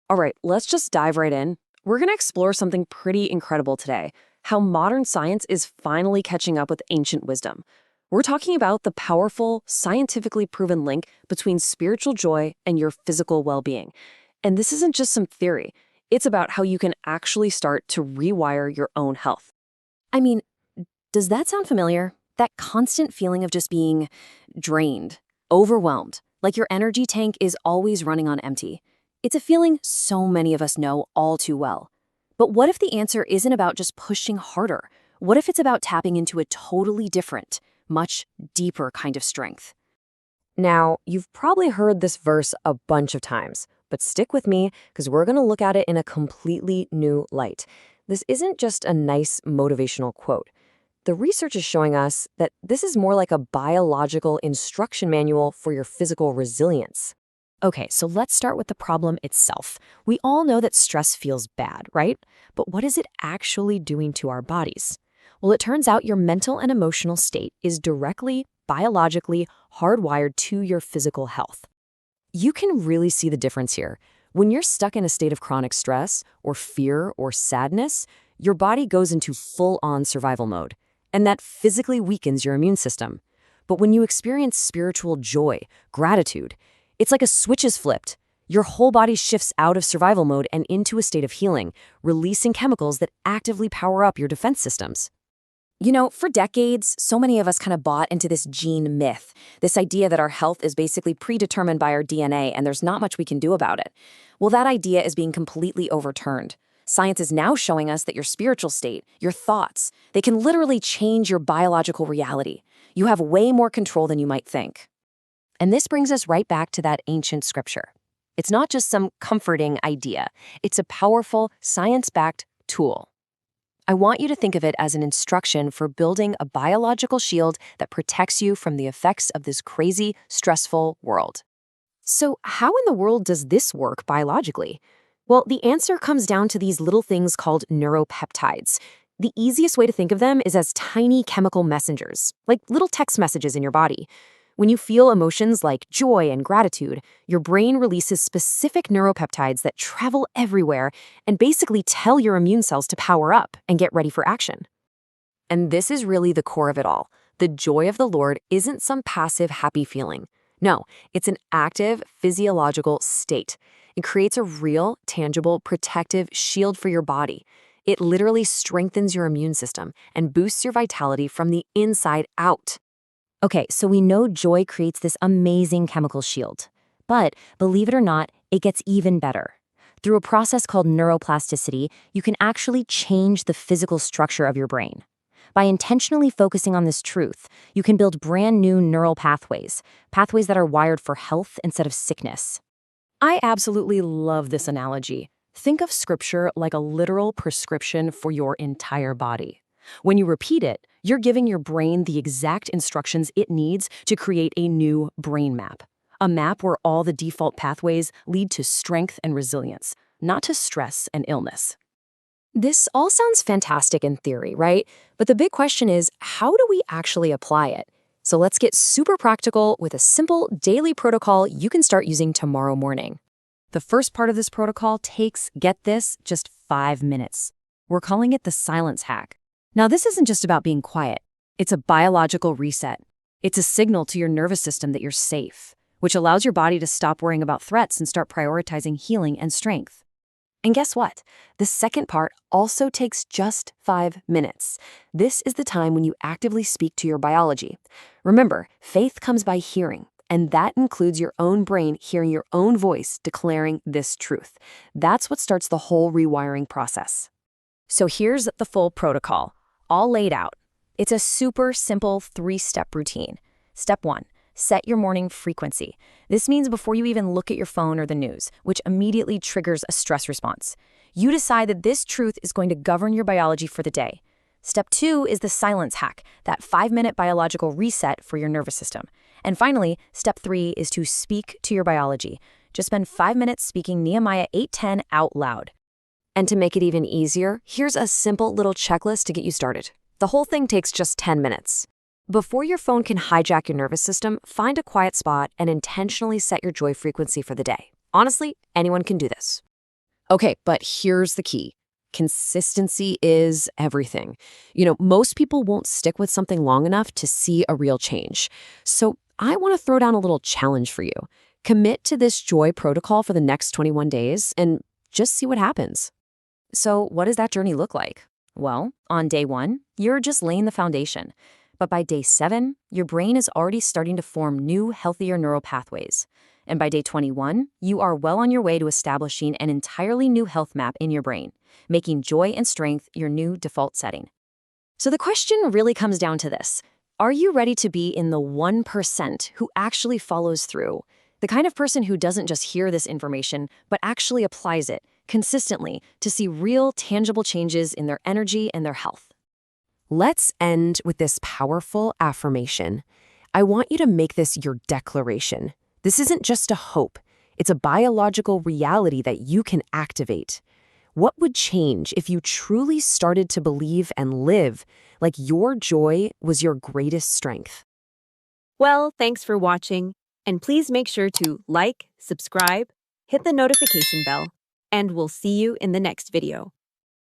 All right, let's just dive right in. We're going to explore something pretty incredible today: how modern science is finally catching up with ancient wisdom. We're talking about the powerful, scientifically proven link between spiritual joy and your physical well being. And this isn't just some theory, it's about how you can actually start to rewire your own health. I mean, does that sound familiar? That constant feeling of just being drained, overwhelmed, like your energy tank is always running on empty. It's a feeling so many of us know all too well. But what if the answer isn't about just pushing harder? What if it's about tapping into a totally different, much deeper kind of strength? Now, you've probably heard this verse a bunch of times, but stick with me because we're going to look at it in a completely new light. This isn't just a nice motivational quote. The research is showing us that this is more like a biological instruction manual for your physical resilience. Okay, so let's start with the problem itself. We all know that stress feels bad, right? But what is it actually doing to our bodies? Well, it turns out your mental and emotional state is directly, biologically hardwired to your physical health. You can really see the difference here. When you're stuck in a state of chronic stress or fear or sadness, your body goes into full-on survival mode, and that physically weakens your immune system. But when you experience spiritual joy, gratitude, it's like a switch is flipped. Your whole body shifts out of survival mode and into a state of healing, releasing chemicals that actively power up your defense systems. You know, for decades, so many of us kind of bought into this gene myth, this idea that our health is basically predetermined by our DNA and there's not much we can do about it. Well, that idea is being completely overturned. Science is now showing us that your spiritual state, your thoughts, they can literally change your biological reality. You have way more control than you might think. And this brings us right back to that ancient scripture. It's not just some comforting idea. It's a powerful, science-backed tool. I want you to think of it as an instruction for building a biological shield that protects you from the effects of this crazy, stressful world. So how in the world does this work biologically? Well, the answer comes down to these little things called neuropeptides. The easiest way to think of them is as tiny chemical messengers, like little text messages in your body. When you feel emotions like joy and gratitude, your brain releases specific neuropeptides that travel everywhere and basically tell your immune cells to power up and get ready for action. And this is really the core of it all. The joy of the Lord isn't some passive, happy feeling. No, it's an active, physiological state. It creates a real, tangible, protective shield for your body. It literally strengthens your immune system and boosts your vitality from the inside out. Okay, so we know joy creates this amazing chemical shield. But believe it or not, it gets even better. Through a process called neuroplasticity, you can actually change the physical structure of your brain. By intentionally focusing on this truth, you can build brand new neural pathways that are wired for health instead of sickness. I absolutely love this analogy. Think of scripture like a literal prescription for your entire body. When you repeat it, you're giving your brain the exact instructions it needs to create a new brain map. A map where all the default pathways lead to strength and resilience, not to stress and illness. This all sounds fantastic in theory, right? But the big question is, how do we actually apply it? So let's get super practical with a simple daily protocol you can start using tomorrow morning. The first part of this protocol takes, get this, just 5 minutes. We're calling it the silence hack. Now, this isn't just about being quiet. It's a biological reset. It's a signal to your nervous system that you're safe, which allows your body to stop worrying about threats and start prioritizing healing and strength. And guess what? The second part also takes just 5 minutes. This is the time when you actively speak to your biology. Remember, faith comes by hearing, and that includes your own brain hearing your own voice declaring this truth. That's what starts the whole rewiring process. So here's the full protocol, all laid out. It's a super simple 3-step routine. Step 1, set your morning frequency. This means before you even look at your phone or the news, which immediately triggers a stress response. You decide that this truth is going to govern your biology for the day. Step 2 is the silence hack, that 5-minute biological reset for your nervous system. And finally, step 3 is to speak to your biology. Just spend 5 minutes speaking Nehemiah 8:10 out loud. And to make it even easier, here's a simple little checklist to get you started. The whole thing takes just 10 minutes. Before your phone can hijack your nervous system, find a quiet spot and intentionally set your joy frequency for the day. Honestly, anyone can do this. Okay, but here's the key. Consistency is everything. Most people won't stick with something long enough to see a real change. So I want to throw down a little challenge for you. Commit to this joy protocol for the next 21 days and just see what happens. So, what does that journey look like? Well, on day 1, you're just laying the foundation. But by day 7, your brain is already starting to form new, healthier neural pathways. And by day 21, you are well on your way to establishing an entirely new health map in your brain, making joy and strength your new default setting. So the question really comes down to this. Are you ready to be in the 1% who actually follows through? The kind of person who doesn't just hear this information, but actually applies it consistently to see real, tangible changes in their energy and their health. Let's end with this powerful affirmation. I want you to make this your declaration. This isn't just a hope. It's a biological reality that you can activate. What would change if you truly started to believe and live like your joy was your greatest strength? Well, thanks for watching, and please make sure to like, subscribe, hit the notification bell, and we'll see you in the next video.